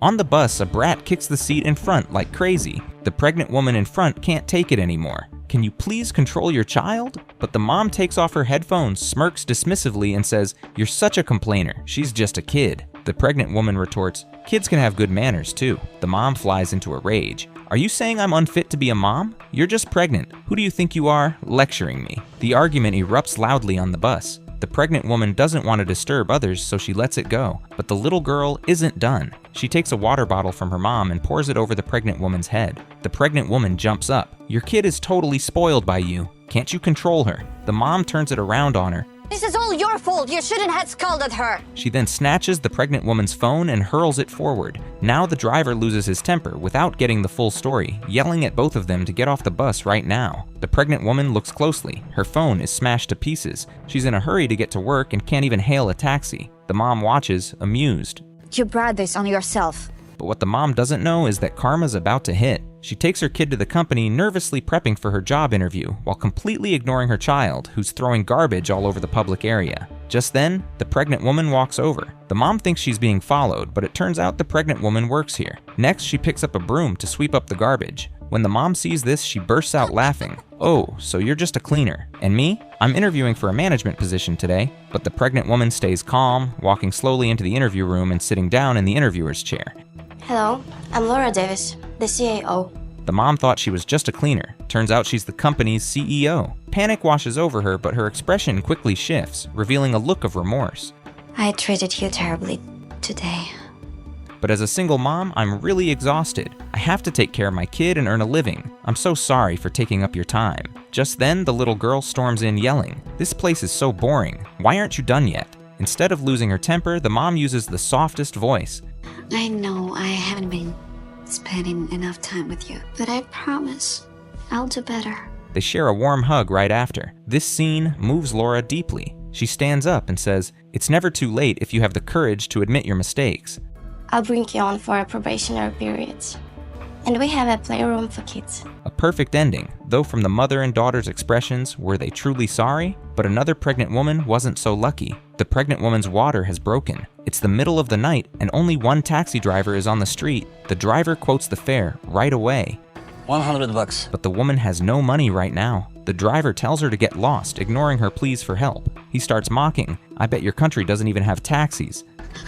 On the bus, a brat kicks the seat in front like crazy. The pregnant woman in front can't take it anymore. Can you please control your child? But the mom takes off her headphones, smirks dismissively, and says, "You're such a complainer. She's just a kid." The pregnant woman retorts, "Kids can have good manners too." The mom flies into a rage. "Are you saying I'm unfit to be a mom? You're just pregnant. Who do you think you are, lecturing me?" The argument erupts loudly on the bus. The pregnant woman doesn't want to disturb others, so she lets it go. But the little girl isn't done. She takes a water bottle from her mom and pours it over the pregnant woman's head. The pregnant woman jumps up. "Your kid is totally spoiled by you. Can't you control her?" The mom turns it around on her. "This is all your fault. You shouldn't have scolded her." She then snatches the pregnant woman's phone and hurls it forward. Now the driver loses his temper without getting the full story, yelling at both of them to get off the bus right now. The pregnant woman looks closely. Her phone is smashed to pieces. She's in a hurry to get to work and can't even hail a taxi. The mom watches, amused. You brought this on yourself. But what the mom doesn't know is that karma's about to hit. She takes her kid to the company, nervously prepping for her job interview, while completely ignoring her child, who's throwing garbage all over the public area. Just then, the pregnant woman walks over. The mom thinks she's being followed, but it turns out the pregnant woman works here. Next, she picks up a broom to sweep up the garbage. When the mom sees this, she bursts out laughing. "Oh, so you're just a cleaner. And me? I'm interviewing for a management position today." But the pregnant woman stays calm, walking slowly into the interview room and sitting down in the interviewer's chair. "Hello, I'm Laura Davis, the CAO. The mom thought she was just a cleaner. Turns out she's the company's CEO. Panic washes over her, but her expression quickly shifts, revealing a look of remorse. I treated you terribly today. But as a single mom, I'm really exhausted. I have to take care of my kid and earn a living. I'm so sorry for taking up your time." Just then, the little girl storms in yelling, "This place is so boring. Why aren't you done yet?" Instead of losing her temper, the mom uses the softest voice. I know I haven't been spending enough time with you, but I promise I'll do better." They share a warm hug right after. This scene moves Laura deeply. She stands up and says, "It's never too late if you have the courage to admit your mistakes." I'll bring you on for a probationary period. And we have a playroom for kids. A perfect ending, though from the mother and daughter's expressions, were they truly sorry? But another pregnant woman wasn't so lucky. The pregnant woman's water has broken. It's the middle of the night, and only one taxi driver is on the street. The driver quotes the fare right away. $100. But the woman has no money right now. The driver tells her to get lost, ignoring her pleas for help. He starts mocking, "I bet your country doesn't even have taxis."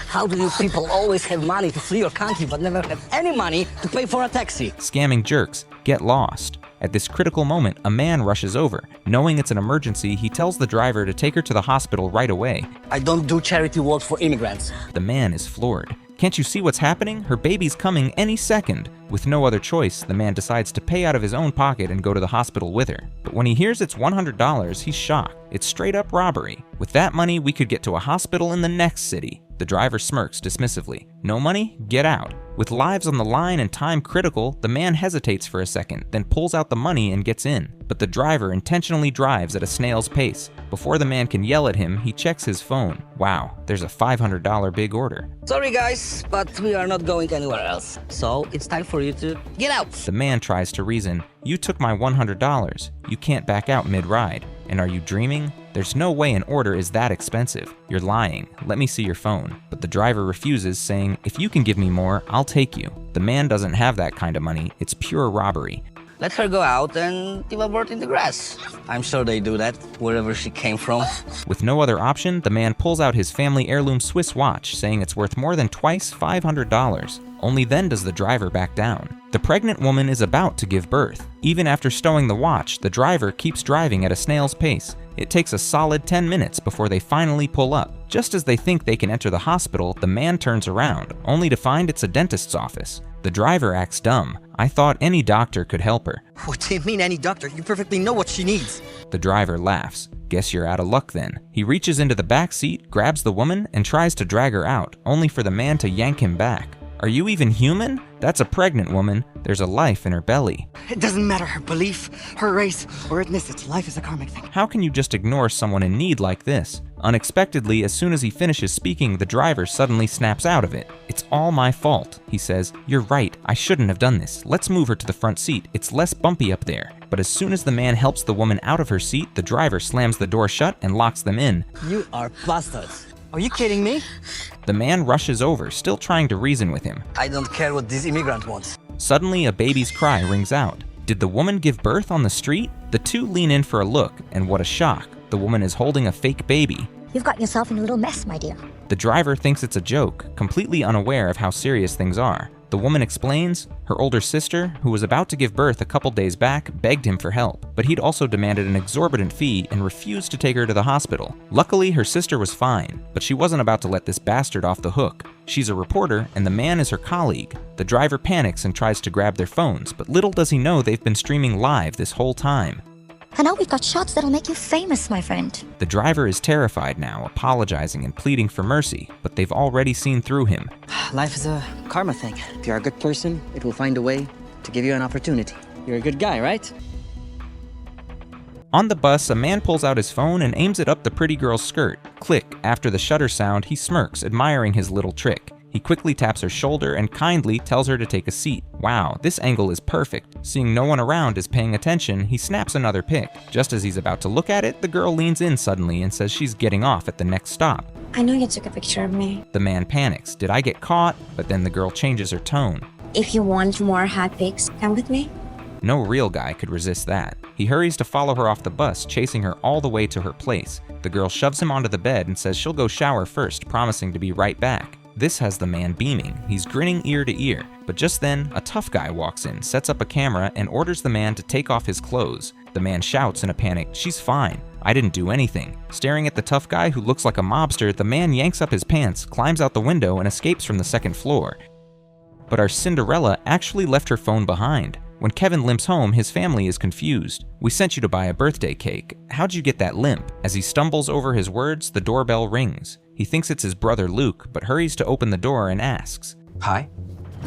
How do you people always have money to flee your country but never have any money to pay for a taxi? Scamming jerks, get lost. At this critical moment, a man rushes over. Knowing it's an emergency, he tells the driver to take her to the hospital right away. I don't do charity work for immigrants. The man is floored. "Can't you see what's happening? Her baby's coming any second." With no other choice, the man decides to pay out of his own pocket and go to the hospital with her. But when he hears it's $100, he's shocked. It's straight up robbery. "With that money, we could get to a hospital in the next city." The driver smirks dismissively. "No money? Get out." With lives on the line and time critical, the man hesitates for a second, then pulls out the money and gets in. But the driver intentionally drives at a snail's pace. Before the man can yell at him, he checks his phone. Wow, there's a $500 big order. Sorry guys, but we are not going anywhere else. So it's time for you to get out. The man tries to reason. "You took my $100. You can't back out mid-ride. And are you dreaming? There's no way an order is that expensive. You're lying. Let me see your phone." But the driver refuses, saying, "If you can give me more, I'll take you." The man doesn't have that kind of money. It's pure robbery. Let her go out and leave a bird in the grass. I'm sure they do that wherever she came from. With no other option, the man pulls out his family heirloom Swiss watch, saying it's worth more than twice $500. Only then does the driver back down. The pregnant woman is about to give birth. Even after stowing the watch, the driver keeps driving at a snail's pace. It takes a solid 10 minutes before they finally pull up. Just as they think they can enter the hospital, the man turns around, only to find it's a dentist's office. The driver acts dumb. "I thought any doctor could help her." What do you mean any doctor? You perfectly know what she needs. The driver laughs. "Guess you're out of luck then." He reaches into the back seat, grabs the woman, and tries to drag her out, only for the man to yank him back. "Are you even human? That's a pregnant woman. There's a life in her belly." It doesn't matter her belief, her race, or ethnicity. Life is a karmic thing. How can you just ignore someone in need like this? Unexpectedly, as soon as he finishes speaking, the driver suddenly snaps out of it. "It's all my fault," he says. "You're right, I shouldn't have done this. Let's move her to the front seat. It's less bumpy up there." But as soon as the man helps the woman out of her seat, the driver slams the door shut and locks them in. You are bastards. Are you kidding me? The man rushes over, still trying to reason with him. I don't care what this immigrant wants. Suddenly, a baby's cry rings out. Did the woman give birth on the street? The two lean in for a look, and what a shock. The woman is holding a fake baby. You've got yourself in a little mess, my dear. The driver thinks it's a joke, completely unaware of how serious things are. The woman explains her older sister, who was about to give birth a couple days back, begged him for help, but he'd also demanded an exorbitant fee and refused to take her to the hospital. Luckily, her sister was fine, but she wasn't about to let this bastard off the hook. She's a reporter, and the man is her colleague. The driver panics and tries to grab their phones, but little does he know they've been streaming live this whole time. And now we've got shots that'll make you famous, my friend. The driver is terrified now, apologizing and pleading for mercy, but they've already seen through him. Life is a karma thing. If you're a good person, it will find a way to give you an opportunity. You're a good guy, right? On the bus, a man pulls out his phone and aims it up the pretty girl's skirt. Click. After the shutter sound, he smirks, admiring his little trick. He quickly taps her shoulder and kindly tells her to take a seat. Wow, this angle is perfect. Seeing no one around is paying attention, he snaps another pic. Just as he's about to look at it, the girl leans in suddenly and says she's getting off at the next stop. I know you took a picture of me. The man panics. Did I get caught? But then the girl changes her tone. If you want more hot pics, come with me. No real guy could resist that. He hurries to follow her off the bus, chasing her all the way to her place. The girl shoves him onto the bed and says she'll go shower first, promising to be right back. This has the man beaming. He's grinning ear to ear. But just then, a tough guy walks in, sets up a camera, and orders the man to take off his clothes. The man shouts in a panic, "She's fine. I didn't do anything." Staring at the tough guy who looks like a mobster, the man yanks up his pants, climbs out the window, and escapes from the second floor. But our Cinderella actually left her phone behind. When Kevin limps home, his family is confused. "We sent you to buy a birthday cake. How'd you get that limp?" As he stumbles over his words, the doorbell rings. He thinks it's his brother Luke, but hurries to open the door and asks, Hi.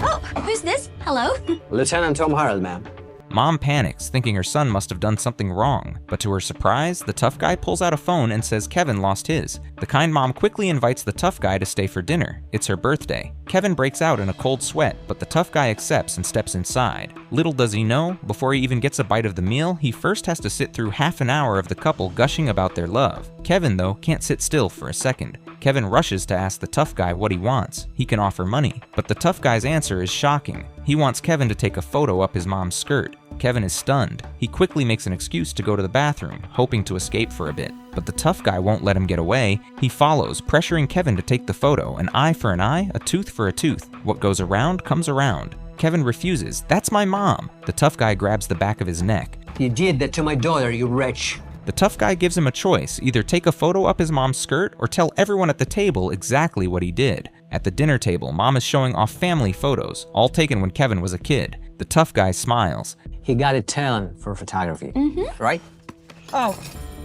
Oh, who's this? Hello? Lieutenant Tom Harold, ma'am. Mom panics, thinking her son must have done something wrong, but to her surprise, the tough guy pulls out a phone and says Kevin lost his. The kind mom quickly invites the tough guy to stay for dinner. It's her birthday. Kevin breaks out in a cold sweat, but the tough guy accepts and steps inside. Little does he know, before he even gets a bite of the meal, he first has to sit through half an hour of the couple gushing about their love. Kevin, though, can't sit still for a second. Kevin rushes to ask the tough guy what he wants. He can offer money, but the tough guy's answer is shocking. He wants Kevin to take a photo up his mom's skirt. Kevin is stunned. He quickly makes an excuse to go to the bathroom, hoping to escape for a bit. But the tough guy won't let him get away. He follows, pressuring Kevin to take the photo. An eye for an eye, a tooth for a tooth. What goes around comes around. Kevin refuses. "That's my mom." The tough guy grabs the back of his neck. You did that to my daughter, you wretch. The tough guy gives him a choice, either take a photo up his mom's skirt or tell everyone at the table exactly what he did. At the dinner table, mom is showing off family photos, all taken when Kevin was a kid. The tough guy smiles. He got a talent for photography, right? Oh,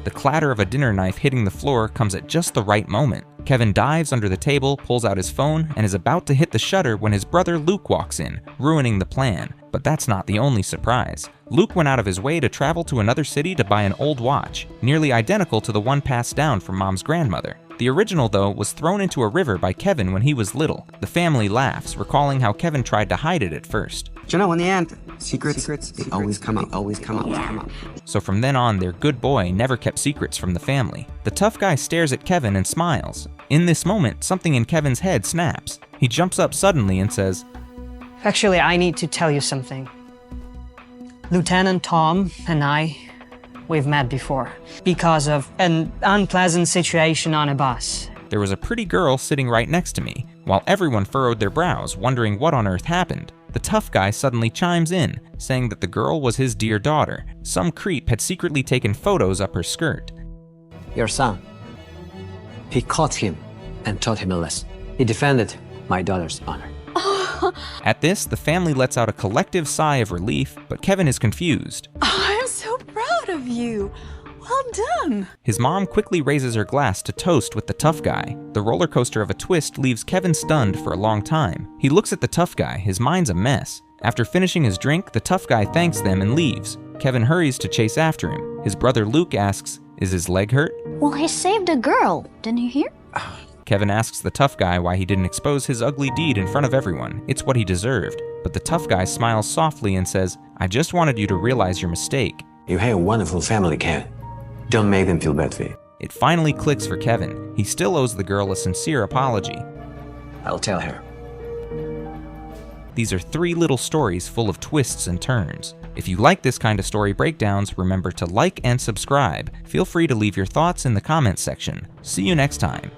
The clatter of a dinner knife hitting the floor comes at just the right moment. Kevin dives under the table, pulls out his phone, and is about to hit the shutter when his brother Luke walks in, ruining the plan. But that's not the only surprise. Luke went out of his way to travel to another city to buy an old watch, nearly identical to the one passed down from Mom's grandmother. The original, though, was thrown into a river by Kevin when he was little. The family laughs, recalling how Kevin tried to hide it at first. You know, in the end, secrets they always come out. So from then on, their good boy never kept secrets from the family. The tough guy stares at Kevin and smiles. In this moment, something in Kevin's head snaps. He jumps up suddenly and says, Actually, I need to tell you something. Lieutenant Tom and I, we've met before because of an unpleasant situation on a bus. There was a pretty girl sitting right next to me. While everyone furrowed their brows, wondering what on earth happened, the tough guy suddenly chimes in, saying that the girl was his dear daughter. Some creep had secretly taken photos up her skirt. Your son. He caught him and taught him a lesson. He defended my daughter's honor. At this, the family lets out a collective sigh of relief, but Kevin is confused. I'm so proud of you. Well done. His mom quickly raises her glass to toast with the tough guy. The roller coaster of a twist leaves Kevin stunned for a long time. He looks at the tough guy, his mind's a mess. After finishing his drink, the tough guy thanks them and leaves. Kevin hurries to chase after him. His brother Luke asks, "Is his leg hurt?" Well, he saved a girl, didn't you hear? Kevin asks the tough guy why he didn't expose his ugly deed in front of everyone. It's what he deserved. But the tough guy smiles softly and says, "I just wanted you to realize your mistake." You have a wonderful family, Kevin. Don't make them feel bad for you. It finally clicks for Kevin. He still owes the girl a sincere apology. I'll tell her. These are 3 little stories full of twists and turns. If you like this kind of story breakdowns, remember to like and subscribe. Feel free to leave your thoughts in the comments section. See you next time.